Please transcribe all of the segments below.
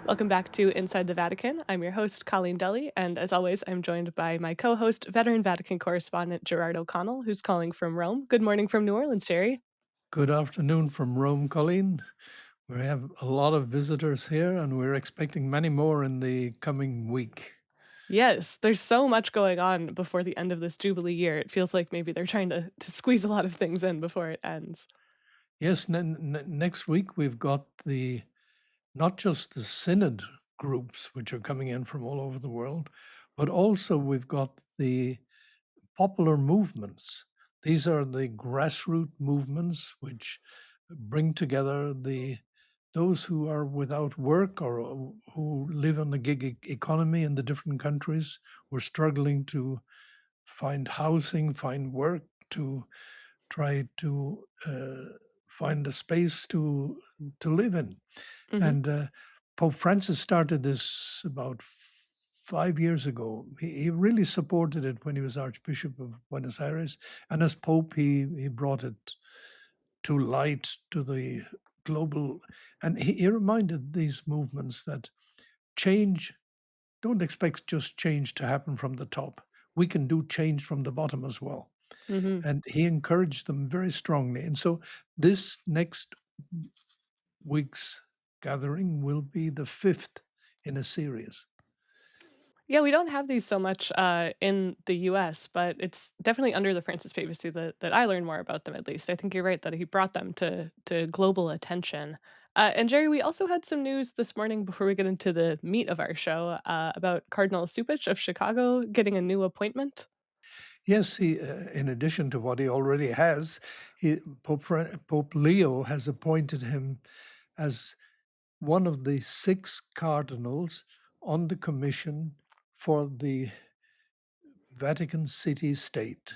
Welcome back to Inside the Vatican. I'm your host, Colleen Deli, and as always, I'm joined by my co host, veteran Vatican correspondent Gerard O'Connell, who's calling from Rome. Good morning from New Orleans, Jerry. Good afternoon from Rome, Colleen. We have a lot of visitors here, and we're expecting many more in the coming week. Yes, there's so much going on before the end of this Jubilee year. It feels like maybe they're trying to squeeze a lot of things in before it ends. Yes, next week we've got the not just the synod groups, which are coming in from all over the world, but also we've got the popular movements. These are the grassroots movements which bring together those who are without work or who live on the gig economy in the different countries, who are struggling to find housing, find work, to try to find a space to live in. Hmm. And Pope Francis started this about 5 years ago. He really supported it when he was Archbishop of Buenos Aires, and as Pope, he brought it to light to the global. And he reminded these movements that change. Don't expect just change to happen from the top. We can do change from the bottom as well. Hmm. And he encouraged them very strongly. And so this next week's gathering will be the fifth in a series. Yeah, we don't have these so much in the US, but it's definitely under the Francis papacy that I learned more about them, at least. I think you're right that he brought them to global attention. And Jerry, we also had some news this morning before we get into the meat of our show about Cardinal Cupich of Chicago getting a new appointment. Yes, in addition to what he already has, Pope Leo has appointed him as one of the six cardinals on the commission for the Vatican City State.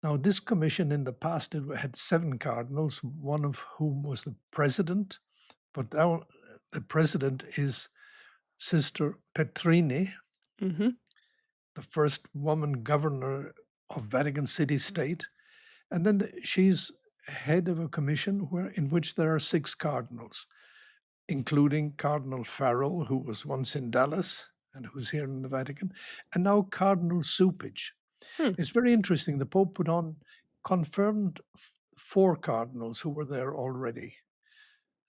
Now, this commission in the past it had seven cardinals, one of whom was the president, but now the president is Sister Petrini, Hmm. the first woman governor of Vatican City State. And then she's head of a commission in which there are six cardinals, including Cardinal Farrell, who was once in Dallas and who's here in the Vatican, and now Cardinal Cupich. Hmm. It's very interesting. The Pope put on confirmed four cardinals who were there already.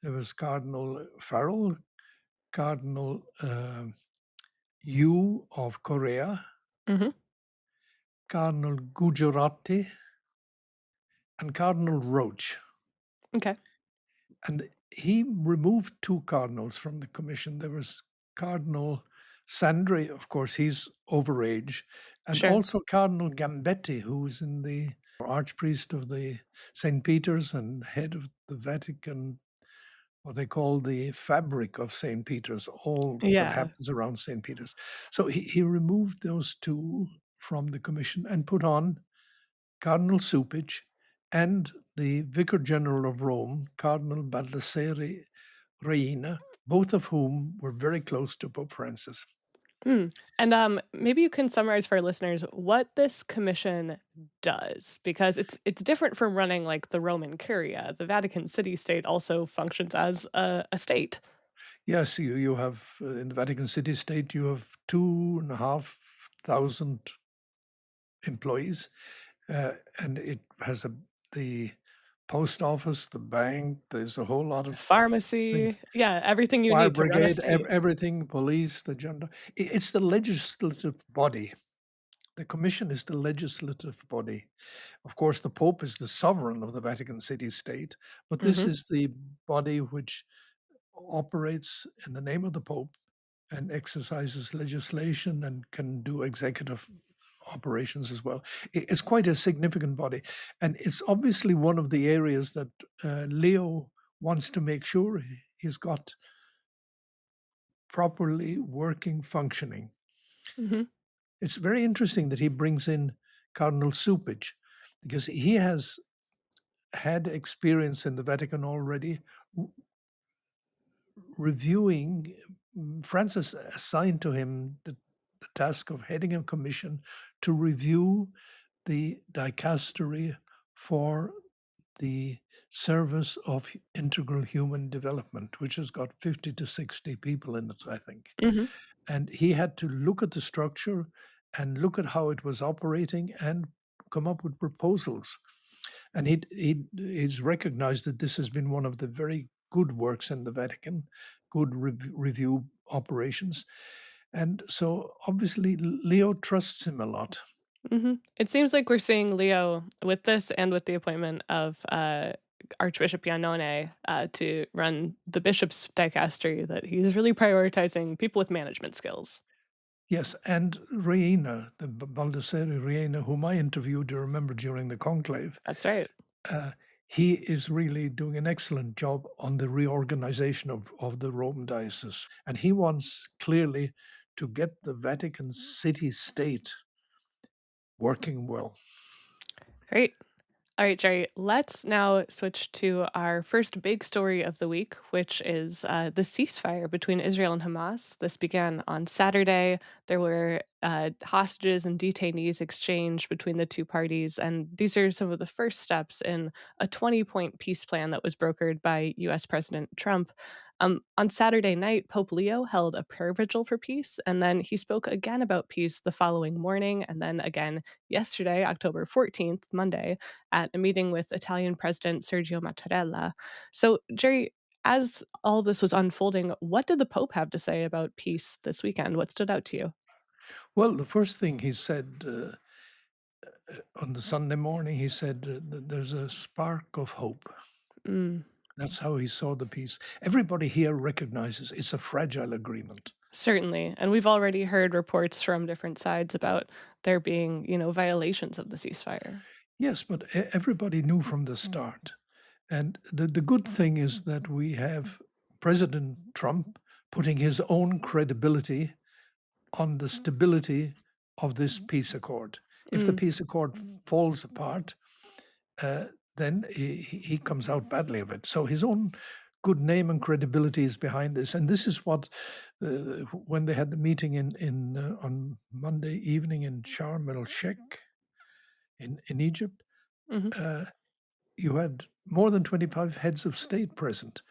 There was Cardinal Farrell, Cardinal Yu of Korea, Hmm. Cardinal Gujarati, and Cardinal Roach. Okay. And he removed two cardinals from the commission. There was Cardinal Sandri, of course, he's overage, and Sure. also Cardinal Gambetti, who's in the archpriest of the St. Peter's and head of the Vatican, what they call the fabric of St. Peter's, all that Yeah. happens around St. Peter's. So he removed those two from the commission and put on Cardinal Cupich and the Vicar General of Rome, Cardinal Baldassare Reina, both of whom were very close to Pope Francis. Mm. And maybe you can summarize for our listeners what this commission does, because it's different from running like the Roman Curia. The Vatican City State also functions as a state. Yes, you have in the Vatican City State, you have 2,500 employees, and it has the post office, the bank. There's a whole lot of things. Pharmacy, yeah, everything you Fire need to run a brigade, state. everything, police, the gender. It's the legislative body. The commission is the legislative body. Of course, the Pope is the sovereign of the Vatican City State, but this Mhm. is the body which operates in the name of the Pope and exercises legislation and can do executive operations as well. It's quite a significant body. And it's obviously one of the areas that Leo wants to make sure he's got properly working, functioning. Mhm. It's very interesting that he brings in Cardinal Cupich because he has had experience in the Vatican already reviewing. Francis assigned to him the task of heading a commission to review the dicastery for the Service of Integral Human Development, which has got 50 to 60 people in it, I think. Mhm. And he had to look at the structure and look at how it was operating and come up with proposals. And he's recognized that this has been one of the very good works in the Vatican, good review operations. And so obviously Leo trusts him a lot. Mhm. It seems like we're seeing Leo with this and with the appointment of, Archbishop Iannone, to run the bishop's dicastery, that he's really prioritizing people with management skills. Yes, and Reina, the Baldessari Reina, whom I interviewed, you remember, during the conclave, That's right. uh, he is really doing an excellent job on the reorganization of the Rome diocese. And he wants clearly to get the Vatican city state working well. Great. All right, Jerry, let's now switch to our first big story of the week, which is the ceasefire between Israel and Hamas. This began on Saturday. There were hostages and detainees exchanged between the two parties, and these are some of the first steps in a 20-point peace plan that was brokered by US President Trump. On Saturday night, Pope Leo held a prayer vigil for peace, and then he spoke again about peace the following morning, and then again yesterday, October 14th, Monday, at a meeting with Italian President Sergio Mattarella. So, Jerry, as all this was unfolding, what did the Pope have to say about peace this weekend? What stood out to you? Well, the first thing he said on the Sunday morning, he said that there's a spark of hope. Mm, That's how he saw the peace. Everybody here recognizes it's a fragile agreement. certainly. And we've already heard reports from different sides about there being, violations of the ceasefire. Yes, but everybody knew from the start. And the good thing is that we have President Trump putting his own credibility on the stability of this peace accord. If the Mm, peace accord falls apart, uh, then he comes out badly of it. So his own good name and credibility is behind this. And this is what, when they had the meeting in on Monday evening in Sharm el Sheikh in Egypt, mhm, uh, you had more than 25 heads of state present,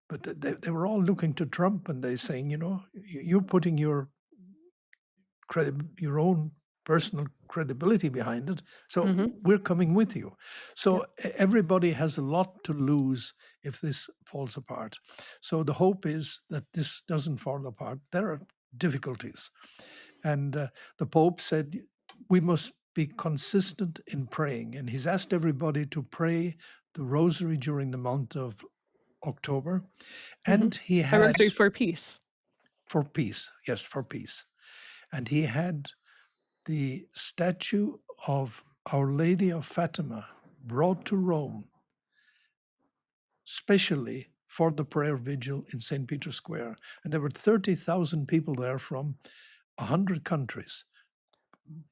but they were all looking to Trump and they saying, you're putting your own personal credibility behind it. So mhm, we're coming with you. yeah, So everybody has a lot to lose if this falls apart. So the hope is that this doesn't fall apart. There are difficulties. And the Pope said we must be consistent in praying. And he's asked everybody to pray the rosary during the month of October. mhm. And he A had rosary for peace. for peace, yes, for peace. And he had the statue of Our Lady of Fatima brought to Rome, specially for the prayer vigil in St. Peter's Square. And there were 30,000 people there from 100 countries,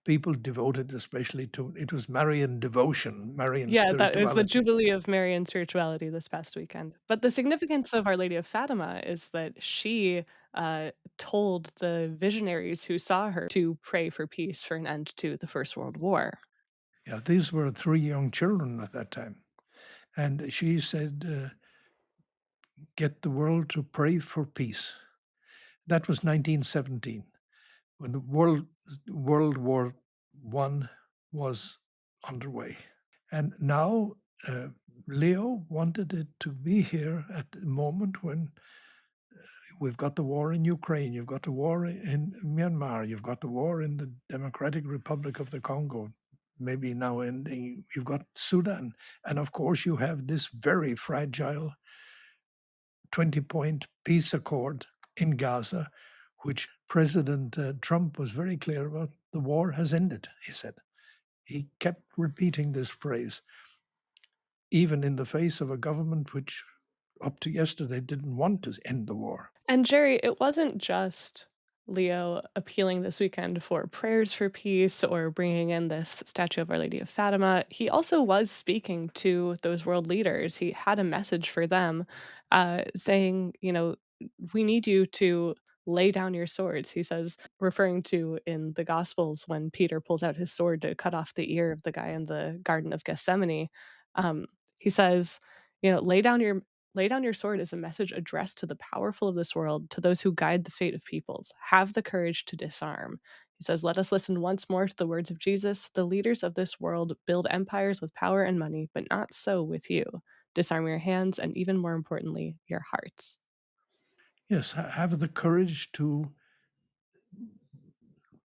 people devoted especially to it was Marian devotion, Marian Yeah, that is the spirituality. Jubilee of Marian spirituality this past weekend. But the significance of Our Lady of Fatima is that she, told the visionaries who saw her to pray for peace, for an end to the First World War. Yeah, these were three young children at that time. And she said, get the world to pray for peace. That was 1917, when the World War One was underway. And now Leo wanted it to be here at the moment when we've got the war in Ukraine, you've got the war in Myanmar, you've got the war in the Democratic Republic of the Congo, maybe now ending, you've got Sudan. And of course, you have this very fragile 20-point peace accord in Gaza, which President Trump was very clear about. The war has ended, he said. He kept repeating this phrase, even in the face of a government which, up to yesterday, didn't want to end the war. And Jerry, it wasn't just Leo appealing this weekend for prayers for peace or bringing in this statue of Our Lady of Fatima. He also was speaking to those world leaders. He had a message for them, saying, we need you to lay down your swords. He says, referring to in the Gospels when Peter pulls out his sword to cut off the ear of the guy in the Garden of Gethsemane. Um, he says, Lay down your sword is a message addressed to the powerful of this world, to those who guide the fate of peoples. Have the courage to disarm. He says, let us listen once more to the words of Jesus. The leaders of this world build empires with power and money, but not so with you. Disarm your hands and, even more importantly, your hearts. Yes, have the courage to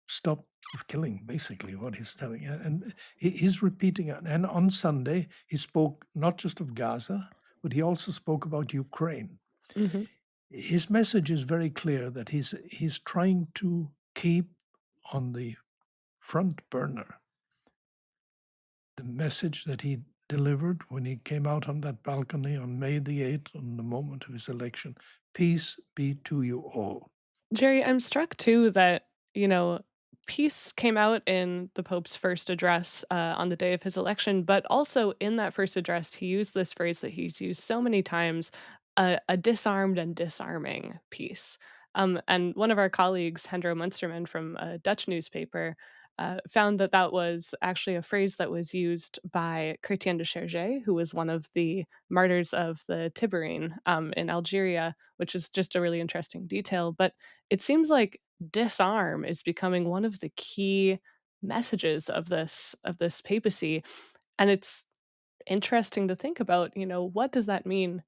stop killing, basically, what he's telling. And he's repeating it. And on Sunday, he spoke not just of Gaza, but he also spoke about Ukraine. Hmm. His message is very clear that he's trying to keep on the front burner the message that he delivered when he came out on that balcony on May the 8th, on the moment of his election. Peace be to you all. Jerry, I'm struck too that, peace came out in the Pope's first address on the day of his election, but also in that first address, he used this phrase that he's used so many times, a disarmed and disarming peace. And one of our colleagues, Hendro Munsterman from a Dutch newspaper, found that that was actually a phrase that was used by Chrétien de Chergé, who was one of the martyrs of the Tiberine in Algeria, which is just a really interesting detail. But it seems like disarm is becoming one of the key messages of this papacy, and it's interesting to think about, what does that mean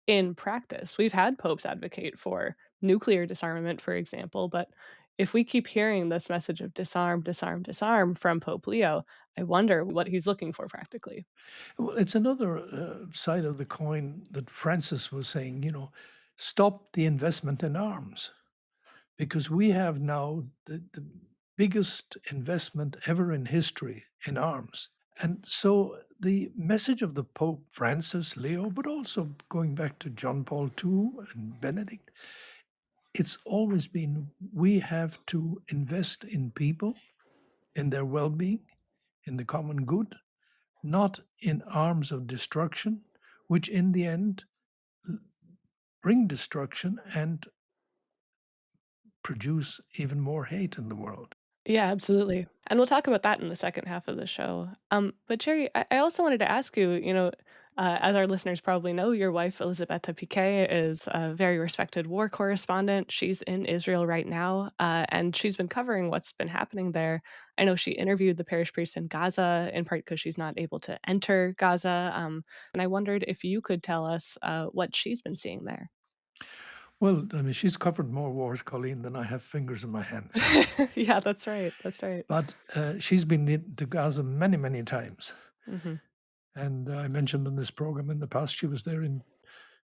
in practice? We've had popes advocate for nuclear disarmament, for example, but if we keep hearing this message of disarm, disarm, disarm from Pope Leo, I wonder what he's looking for practically. Well, it's another side of the coin that Francis was saying, stop the investment in arms, because we have now the biggest investment ever in history in arms. And so the message of the Pope Francis, Leo, but also going back to John Paul II and Benedict, it's always been we have to invest in people, in their well being, in the common good, not in arms of destruction, which in the end bring destruction and produce even more hate in the world. Yeah, absolutely. And we'll talk about that in the second half of the show. But Jerry, I also wanted to ask you, as our listeners probably know, your wife, Elisabetta Piquet, is a very respected war correspondent. She's in Israel right now, and she's been covering what's been happening there. I know she interviewed the parish priest in Gaza, in part because she's not able to enter Gaza. And I wondered if you could tell us what she's been seeing there. Well, I mean, she's covered more wars, Colleen, than I have fingers in my hands. Yeah, that's right. That's right. But she's been to Gaza many, many times. Hmm. And I mentioned in this program in the past, she was there in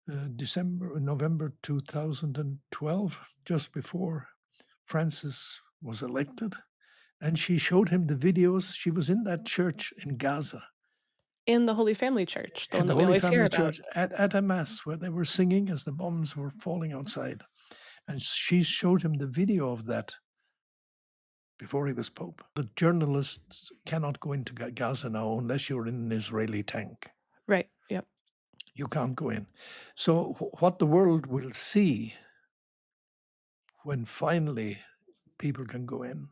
November 2012, just before Francis was elected. And she showed him the videos. She was in that church in Gaza, In the Holy Family Church, the in one the that we Holy always hear Family about. Church, at a mass where they were singing as the bombs were falling outside. And she showed him the video of that before he was Pope. The journalists cannot go into Gaza now unless you're in an Israeli tank. Right, yep. You can't go in. So, what the world will see when finally people can go in,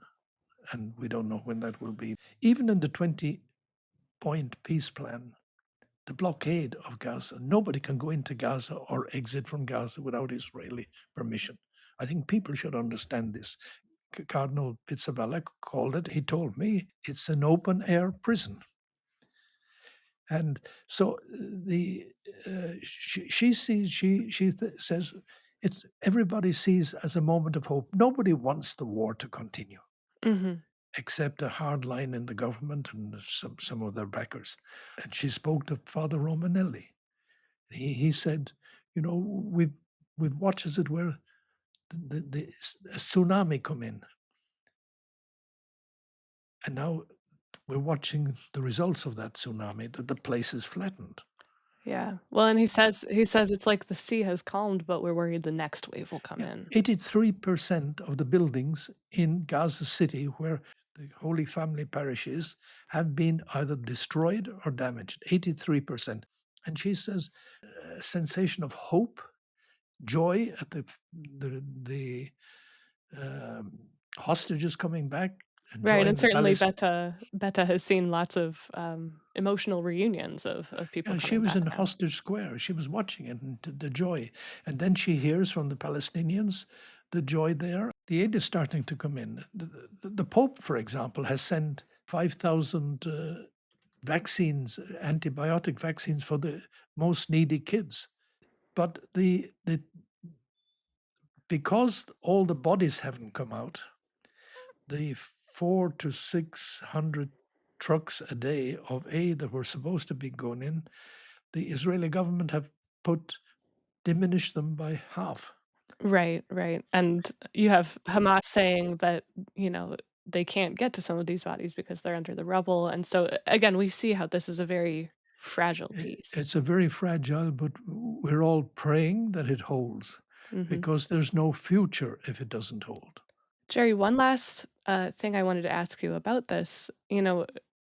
and we don't know when that will be, even in the 20-point peace plan, the blockade of Gaza, nobody can go into Gaza or exit from Gaza without Israeli permission. I think people should understand this. Cardinal Pizzaballa called it, he told me, it's an open air prison. And so she sees, says, it's everybody sees as a moment of hope. Nobody wants the war to continue, Mhm. except a hard line in the government and some of their backers. And she spoke to Father Romanelli. He said, we've watched, as it were, the a tsunami come in, and now we're watching the results of that tsunami. The place is flattened. Yeah. Well, and he says it's like the sea has calmed, but we're worried the next wave will come Yeah, in. 83% of the buildings in Gaza City, where the Holy Family parish is, have been either destroyed or damaged. 83%. And she says, a sensation of hope, joy at the hostages coming back, Right, enjoying and the certainly palace. Beta has seen lots of, emotional reunions of people Yeah, she coming was back in now. Hostage Square. She was watching it and the joy. And then she hears from the Palestinians the joy there. The aid is starting to come in. The Pope, for example, has sent 5,000 vaccines, antibiotic vaccines for the most needy kids. But because all the bodies haven't come out, the 400 to 600 trucks a day of aid that were supposed to be going in, the Israeli government have put diminished them by half. Right, right, and you have Hamas saying that, they can't get to some of these bodies because they're under the rubble, and so, again, we see how this is a very fragile piece. It's a very fragile, but we're all praying that it holds Mhm. because there's no future if it doesn't hold. Jerry, one last thing I wanted to ask you about this.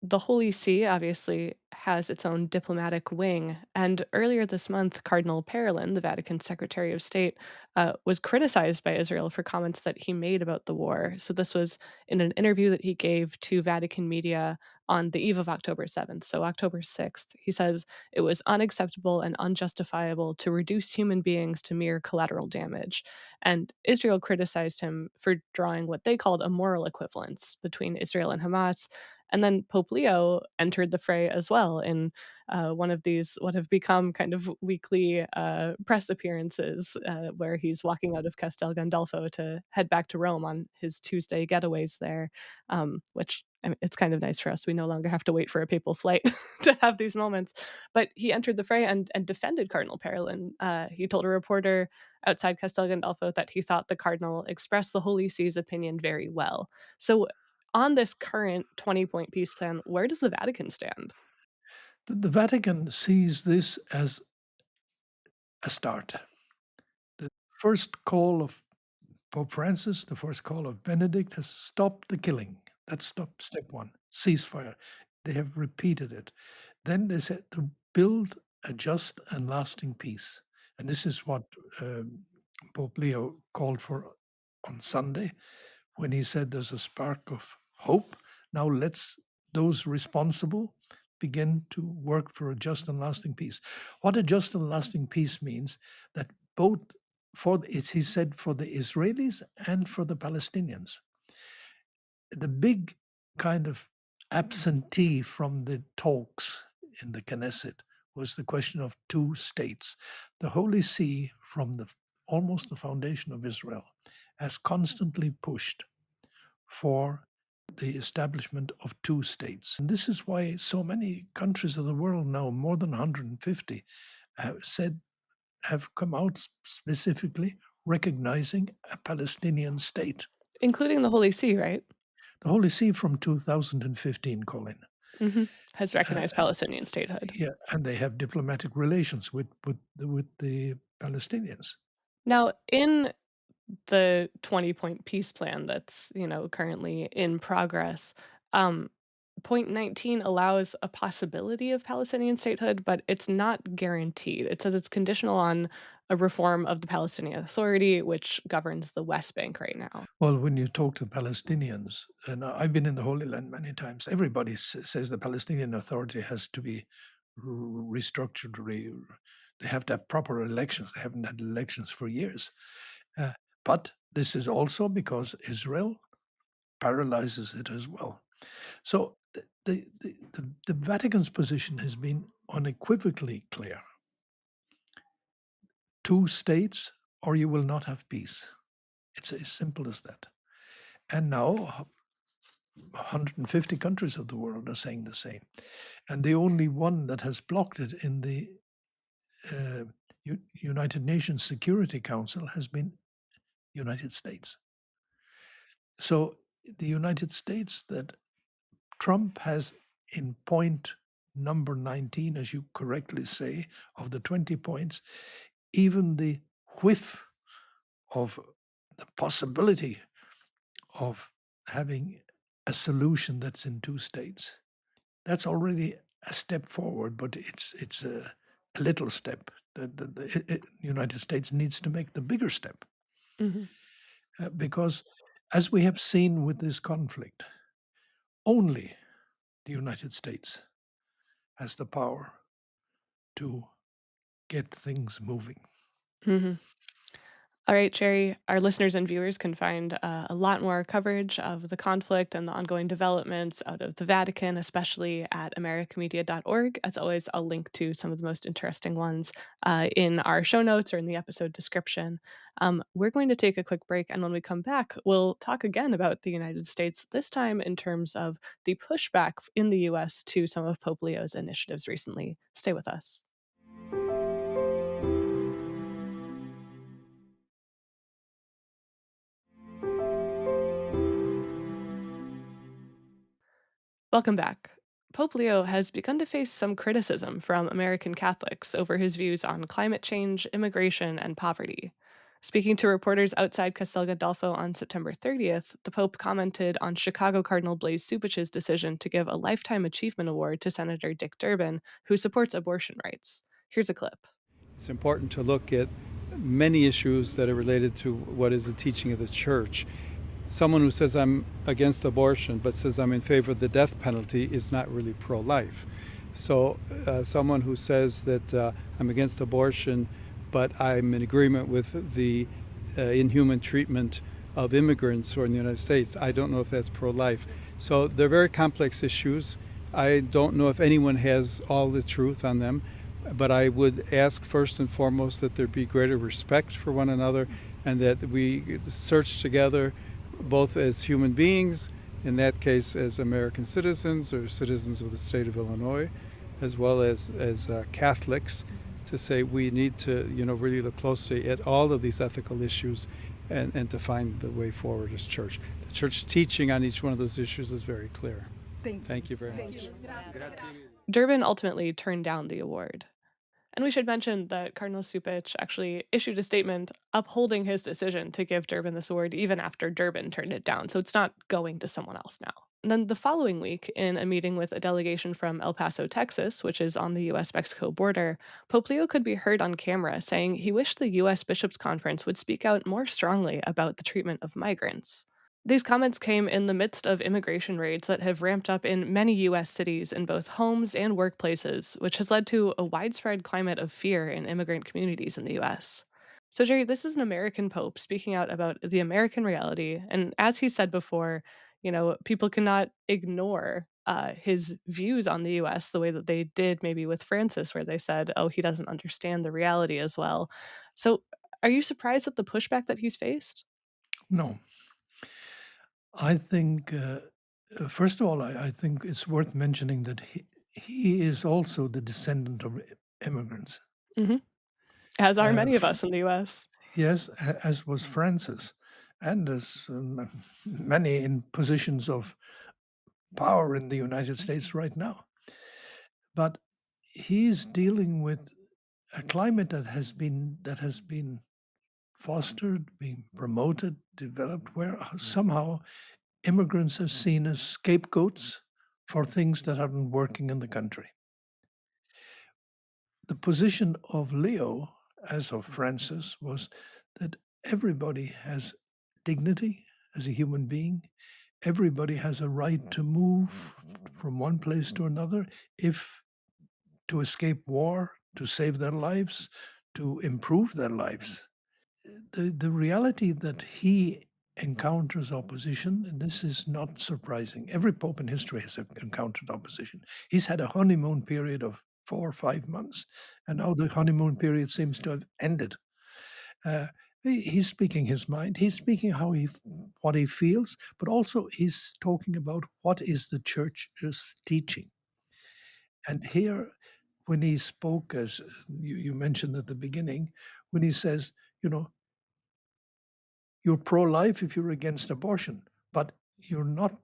The Holy See obviously has its own diplomatic wing. And earlier this month, Cardinal Parolin, the Vatican Secretary of State, was criticized by Israel for comments that he made about the war. So this was in an interview that he gave to Vatican media on the eve of October 7th, so October 6th. He says it was unacceptable and unjustifiable to reduce human beings to mere collateral damage. And Israel criticized him for drawing what they called a moral equivalence between Israel and Hamas. And then Pope Leo entered the fray as well in one of these, what have become kind of weekly press appearances, where he's walking out of Castel Gandolfo to head back to Rome on his Tuesday getaways there, which I mean, it's kind of nice for us. We no longer have to wait for a papal flight to have these moments. But he entered the fray and defended Cardinal Parolin. He told a reporter outside Castel Gandolfo that he thought the cardinal expressed the Holy See's opinion very well. So, on this current 20-point peace plan, where does the Vatican stand? The Vatican sees this as a start. The first call of Pope Francis, the first call of Benedict has stopped the killing. That's step one, ceasefire. They have repeated it. Then they said to build a just and lasting peace. And this is what Pope Leo called for on Sunday when he said there's a spark of hope. Now let's those responsible begin to work for a just and lasting peace. What a just and lasting peace means that both for it's he said for the Israelis and for the Palestinians. The big kind of absentee from the talks in the Knesset was the question of two states. The Holy See, from almost the foundation of Israel, has constantly pushed for the establishment of two states. And this is why so many countries of the world now, more than 150, have come out specifically recognizing a Palestinian state. Including the Holy See, right? The Holy See from 2015, Colin. Has Uh, recognized Palestinian statehood. yeah, and they have diplomatic relations with the Palestinians. Now, in the 20-point peace plan that's, currently in progress, um, point 19 allows a possibility of Palestinian statehood, but it's not guaranteed. It says it's conditional on a reform of the Palestinian Authority, which governs the West Bank right now. Well, when you talk to Palestinians, and I've been in the Holy Land many times, everybody says the Palestinian Authority has to be restructured. They have to have proper elections. They haven't had elections for years. Uh, but this is also because Israel paralyzes it as well. So the Vatican's position has been unequivocally clear: two states, or you will not have peace. It's as simple as that. And now 150 countries of the world are saying the same. And the only one that has blocked it in the uh, United Nations Security Council has been United States. So the United States, that Trump has in point number 19, as you correctly say, of the 20 points, even the whiff of the possibility of having a solution that's in two states. That's already a step forward, but it's a little step. The United States needs to make the bigger step Mhm. because, as we have seen with this conflict, only the United States has the power to get things moving. Mhm. All right, Jerry, our listeners and viewers can find a lot more coverage of the conflict and the ongoing developments out of the Vatican, especially at americamedia.org. As always, I'll link to some of the most interesting ones in our show notes or in the episode description. We're going to take a quick break, and when we come back, we'll talk again about the United States, this time in terms of the pushback in the US to some of Pope Leo's initiatives recently. Stay with us. Welcome back. Pope Leo has begun to face some criticism from American Catholics over his views on climate change, immigration, and poverty. Speaking to reporters outside Castel Gandolfo on September 30th, the Pope commented on Chicago Cardinal Blase Cupich's decision to give a Lifetime Achievement Award to Senator Dick Durbin, who supports abortion rights. Here's a clip. It's important to look at many issues that are related to what is the teaching of the church. Someone who says I'm against abortion but says I'm in favor of the death penalty is not really pro-life. So someone who says that I'm against abortion but I'm in agreement with the inhuman treatment of immigrants who are in the United States, I don't know if that's pro-life. So they're very complex issues. I don't know if anyone has all the truth on them, but I would ask first and foremost that there be greater respect for one another and that we search together both as human beings, in that case as American citizens or citizens of the state of Illinois, as well as Catholics, to say we need to really look closely at all of these ethical issues and to find the way forward as church. The church teaching on each one of those issues is very clear. Thank you very much. Durbin ultimately turned down the award. And we should mention that Cardinal Cupich actually issued a statement upholding his decision to give Durbin this award even after Durbin turned it down, so it's not going to someone else now. And then the following week, in a meeting with a delegation from El Paso, Texas, which is on the US Mexico border, Pope Leo could be heard on camera saying he wished the US Bishops' Conference would speak out more strongly about the treatment of migrants. These comments came in the midst of immigration raids that have ramped up in many US cities in both homes and workplaces, which has led to a widespread climate of fear in immigrant communities in the US. So, Jerry, this is an American Pope speaking out about the American reality. And as he said before, people cannot ignore his views on the US the way that they did maybe with Francis, where they said, oh, he doesn't understand the reality as well. So, are you surprised at the pushback that he's faced? No, I think, first of all, I think it's worth mentioning that he is also the descendant of immigrants. Hmm. As are Uh, many of f- us in the US. yes, as was Francis, and as many in positions of power in the United States right now. But he's dealing with a climate that has been fostered, being promoted, developed, where somehow immigrants are seen as scapegoats for things that aren't working in the country. The position of Leo, as of Francis, was that everybody has dignity as a human being. Everybody has a right to move from one place to another if to escape war, to save their lives, to improve their lives. The reality that he encounters opposition, and this is not surprising. Every pope in history has encountered opposition. He's had a honeymoon period of 4 or 5 months, and now the honeymoon period seems to have ended. Uh, he's speaking his mind. He's speaking what he feels, but also he's talking about what is the church's teaching. And here, when he spoke, as you mentioned at the beginning, when he says, you know, you're pro-life if you're against abortion, but you're not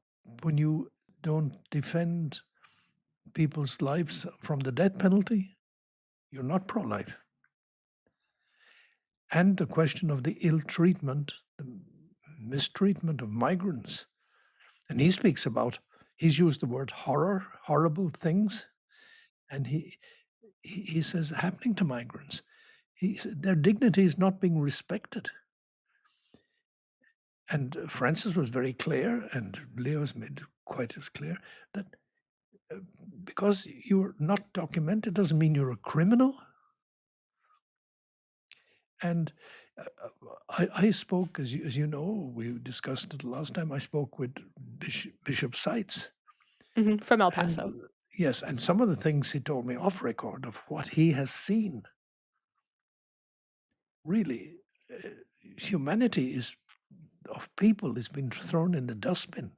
when you don't defend people's lives from the death penalty, you're not pro-life. And the question of the ill treatment, the mistreatment of migrants. And he speaks about, he's used the word horror, horrible things, and he says happening to migrants. Their dignity is not being respected. And Francis was very clear, and Leo's made quite as clear, that uh, because you're not documented doesn't mean you're a criminal. And I spoke, as you know, we discussed it last time. I spoke with Bishop Seitz, From El and Paso. yes, and some of the things he told me off record of what he has seen. Really, uh, humanity is of people is being thrown in the dustbin.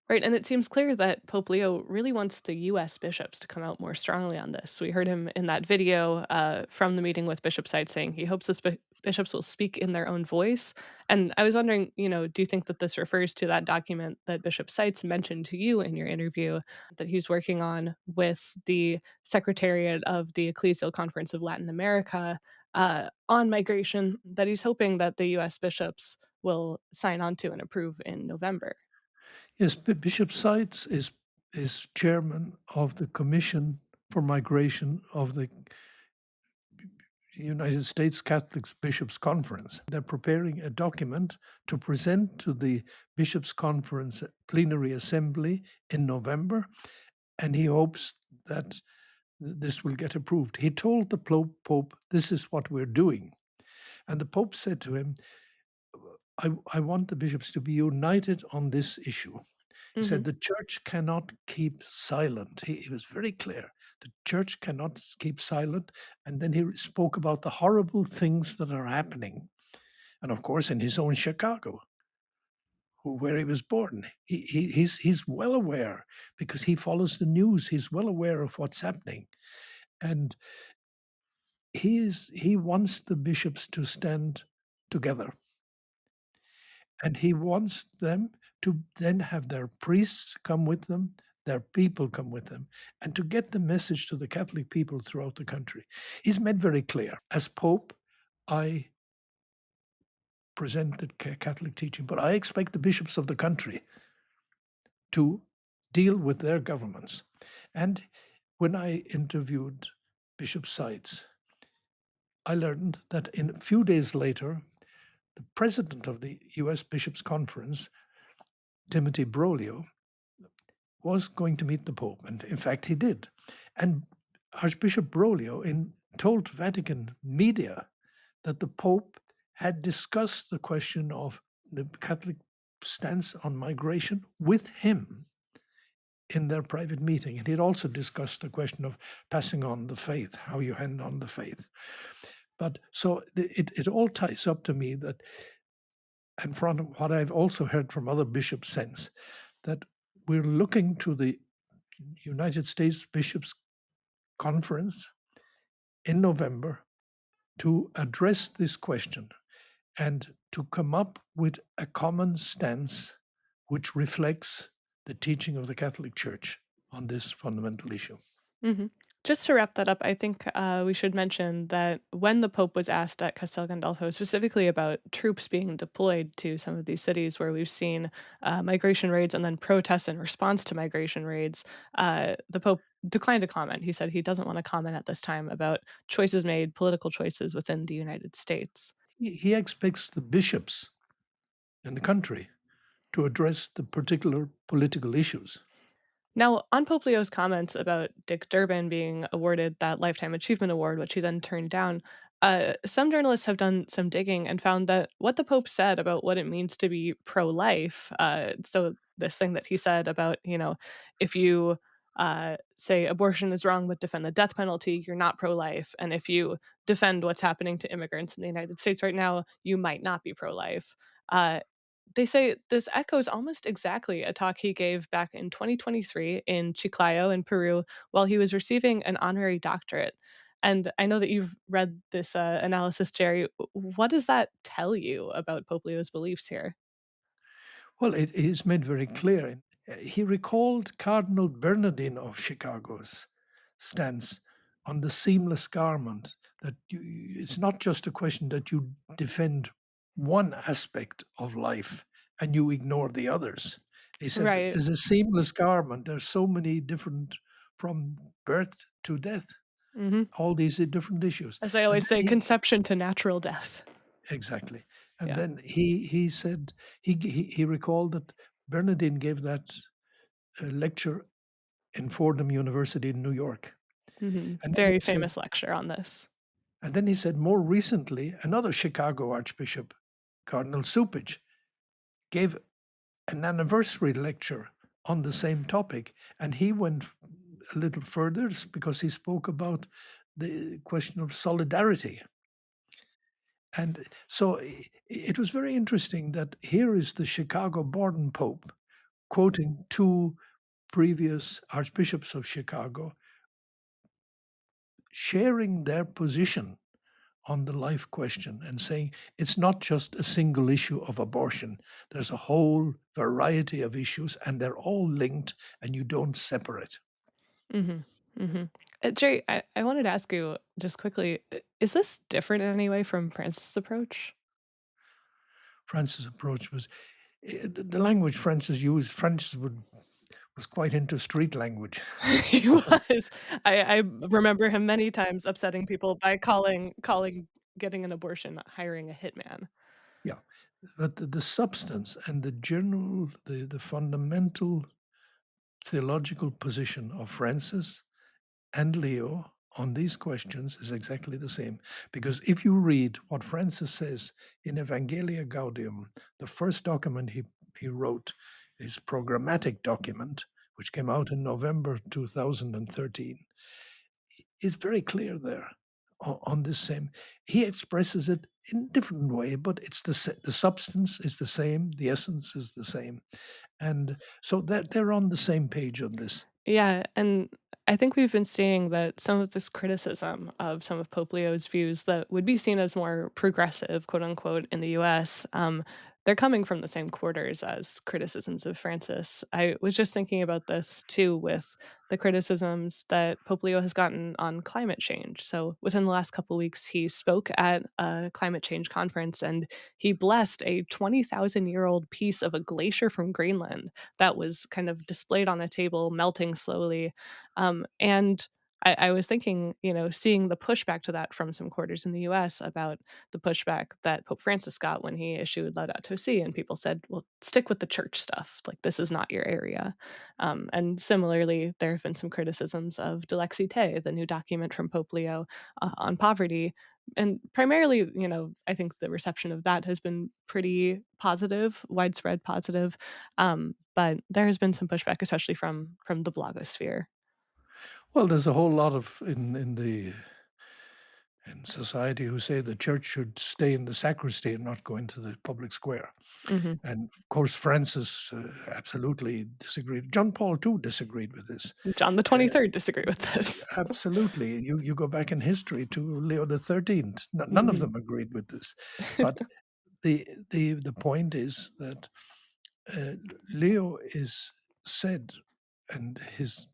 Right, and it seems clear that Pope Leo really wants the US bishops to come out more strongly on this. We heard him in that video from the meeting with Bishop Side saying he hopes the bishops will speak in their own voice. And I was wondering, do you think that this refers to that document that Bishop Seitz mentioned to you in your interview that he's working on with the Secretariat of the Ecclesial Conference of Latin America on migration that he's hoping that the US bishops will sign on to and approve in November? Yes, Bishop Seitz is chairman of the Commission for Migration of the United States Catholic Bishops' Conference. They're preparing a document to present to the Bishops' Conference plenary assembly in November, and he hopes that this will get approved. He told the Pope, this is what we're doing. And the Pope said to him, I want the bishops to be united on this issue. He said Mhm. the church cannot keep silent. He was very clear. The church cannot keep silent. And then he spoke about the horrible things that are happening. And of course, in his own Chicago, where he was born, he's well aware because he follows the news. He's well aware of what's happening. And he wants the bishops to stand together. And he wants them to then have their priests come with them, their people come with them, and to get the message to the Catholic people throughout the country. He's made very clear, as Pope, I present the Catholic teaching, but I expect the bishops of the country to deal with their governments. And when I interviewed Bishop Seitz, I learned that in a few days later, the president of the US Bishops' Conference, Timothy Broglio, was going to meet the Pope, and in fact he did. And Archbishop Broglio told Vatican media that the Pope had discussed the question of the Catholic stance on migration with him in their private meeting. And he'd also discussed the question of passing on the faith, how you hand on the faith. But so it all ties up to me that, and from what I've also heard from other bishops since, that we're looking to the United States Bishops' Conference in November to address this question and to come up with a common stance which reflects the teaching of the Catholic Church on this fundamental issue. Mhm. Just to wrap that up, I think we should mention that when the Pope was asked at Castel Gandolfo specifically about troops being deployed to some of these cities where we've seen migration raids and then protests in response to migration raids, the Pope declined to comment. He said he doesn't want to comment at this time about choices made, political choices within the United States. He expects the bishops in the country to address the particular political issues. Now, on Pope Leo's comments about Dick Durbin being awarded that Lifetime Achievement Award, which he then turned down, some journalists have done some digging and found that what the Pope said about what it means to be pro life, so this thing that he said about, if you say abortion is wrong but defend the death penalty, you're not pro life. And if you defend what's happening to immigrants in the United States right now, you might not be pro life. They say this echoes almost exactly a talk he gave back in 2023 in Chiclayo in Peru while he was receiving an honorary doctorate. And I know that you've read this analysis, Jerry. What does that tell you about Pope Leo's beliefs here? Well, it is made very clear. He recalled Cardinal Bernardin of Chicago's stance on the seamless garment, that it's not just a question that you defend one aspect of life and you ignore the others. He said, Right. as a seamless garment, there's so many different, from birth to death, Hmm. all these different issues. As they And always then say, conception to natural death. exactly. And Yeah. then he said he recalled that Bernardine gave that lecture in Fordham University in New York. Mhm. And then he Very said, famous lecture on this. more recently, another Chicago Archbishop, Cardinal Cupich, gave an anniversary lecture on the same topic. And he went a little further because he spoke about the question of solidarity. And so it was very interesting that here is the Chicago Borden Pope quoting two previous archbishops of Chicago, sharing their position on the life question and saying it's not just a single issue of abortion. There's a whole variety of issues and they're all linked and you don't separate. Mhm. Mhm. Jerry, I wanted to ask you just quickly, is this different in any way from Francis' approach? Francis' approach was the language Francis used. Was quite into street language. He was. I remember him many times upsetting people by calling getting an abortion hiring a hitman. Yeah, but the substance and the fundamental theological position of Francis and Leo on these questions is exactly the same. Because if you read what Francis says in Evangelia Gaudium, the first document he wrote, his programmatic document, which came out in November 2013, is very clear there on this same. He expresses it in a different way, but it's the substance is the same, the essence is the same. And so that they're on the same page on this. Yeah, and I think we've been seeing that some of this criticism of some of Pope Leo's views that would be seen as more progressive, quote unquote, in the US, they're coming from the same quarters as criticisms of Francis. I was just thinking about this too with the criticisms that Pope Leo has gotten on climate change. So within the last couple weeks, he spoke at a climate change conference and he blessed a 20,000-year-old piece of a glacier from Greenland that was kind of displayed on a table, melting slowly. And I was thinking, seeing the pushback to that from some quarters in the US about the pushback that Pope Francis got when he issued Laudato Si, and people said, well, stick with the church stuff. Like, this is not your area. And similarly, there have been some criticisms of Dilexi Te, the new document from Pope Leo on poverty, and primarily, I think the reception of that has been pretty positive, widespread positive. But there has been some pushback, especially from the blogosphere. Well, there's a whole lot of in society who say the church should stay in the sacristy and not go into the public square. Mhm. And of course, Francis absolutely disagreed. John Paul too disagreed with this. John the Uh, 23rd disagree with this. Absolutely, you go back in history to Leo the 13th. None of Mhm. them agreed with this. But the point is that uh, Leo is said, and his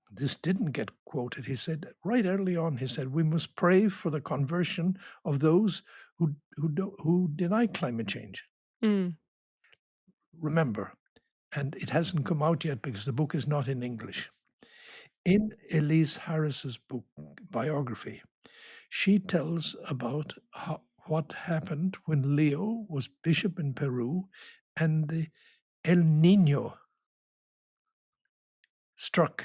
this didn't get quoted. He said right early on, he said, we must pray for the conversion of those who deny climate change. Mm. Remember, and it hasn't come out yet because the book is not in English. In Elise Harris's book biography, she tells about what happened when Leo was bishop in Peru and the El Nino struck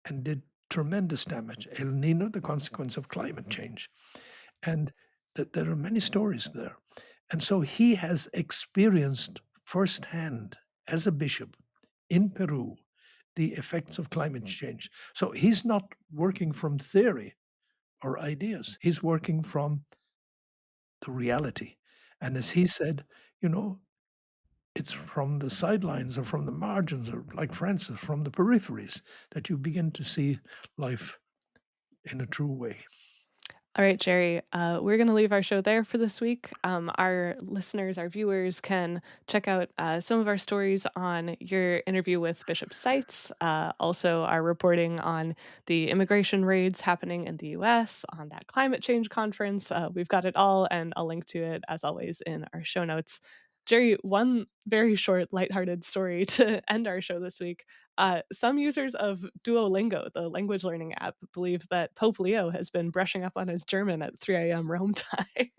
and did tremendous damage. El Nino, the consequence of climate change. And that there are many stories there. And so he has experienced firsthand as a bishop in Peru the effects of climate change. So he's not working from theory or ideas, he's working from the reality. And as he said, you know, it's from the sidelines or from the margins, or like Francis, from the peripheries, that you begin to see life in a true way. All right, Jerry, we're going to leave our show there for this week. Our listeners, our viewers can check out some of our stories on your interview with Bishop Seitz, also our reporting on the immigration raids happening in the US, on that climate change conference. We've got it all, and I'll link to it, as always, in our show notes. Jerry, one very short, lighthearted story to end our show this week. Some users of Duolingo, the language learning app, believe that Pope Leo has been brushing up on his German at 3 a.m. Rome time.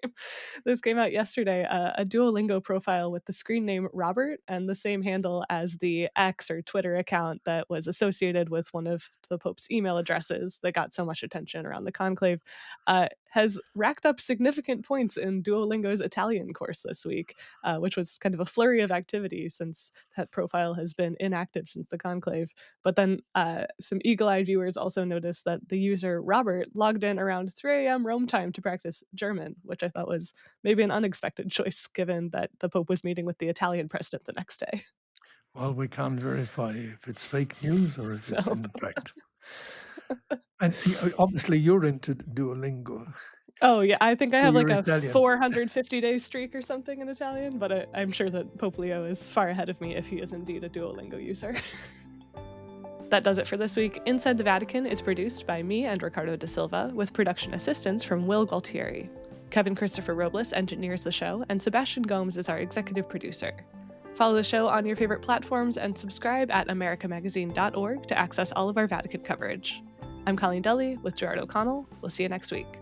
This came out yesterday. A Duolingo profile with the screen name Robert and the same handle as the X or Twitter account that was associated with one of the Pope's email addresses that got so much attention around the conclave, has racked up significant points in Duolingo's Italian course this week, which was kind of a flurry of activity since that profile has been inactive since the conclave. But then some eagle-eyed viewers also noticed that the user Robert logged in around 3 a.m. Rome time to practice German, which I thought was maybe an unexpected choice given that the Pope was meeting with the Italian president the next day. Well, we can't verify if it's fake news or if it's So, in fact. And obviously, you're into Duolingo. oh yeah, I think I So have like you're a Italian. 450-day streak or something in Italian, but I'm sure that Pope Leo is far ahead of me if he is indeed a Duolingo user. That does it for this week. Inside the Vatican is produced by me and Ricardo da Silva, with production assistance from Will Gualtieri. Kevin Christopher Robles engineers the show, and Sebastian Gomes is our executive producer. Follow the show on your favorite platforms and subscribe at americamagazine.org to access all of our Vatican coverage. I'm Colleen Dully with Gerard O'Connell. We'll see you next week.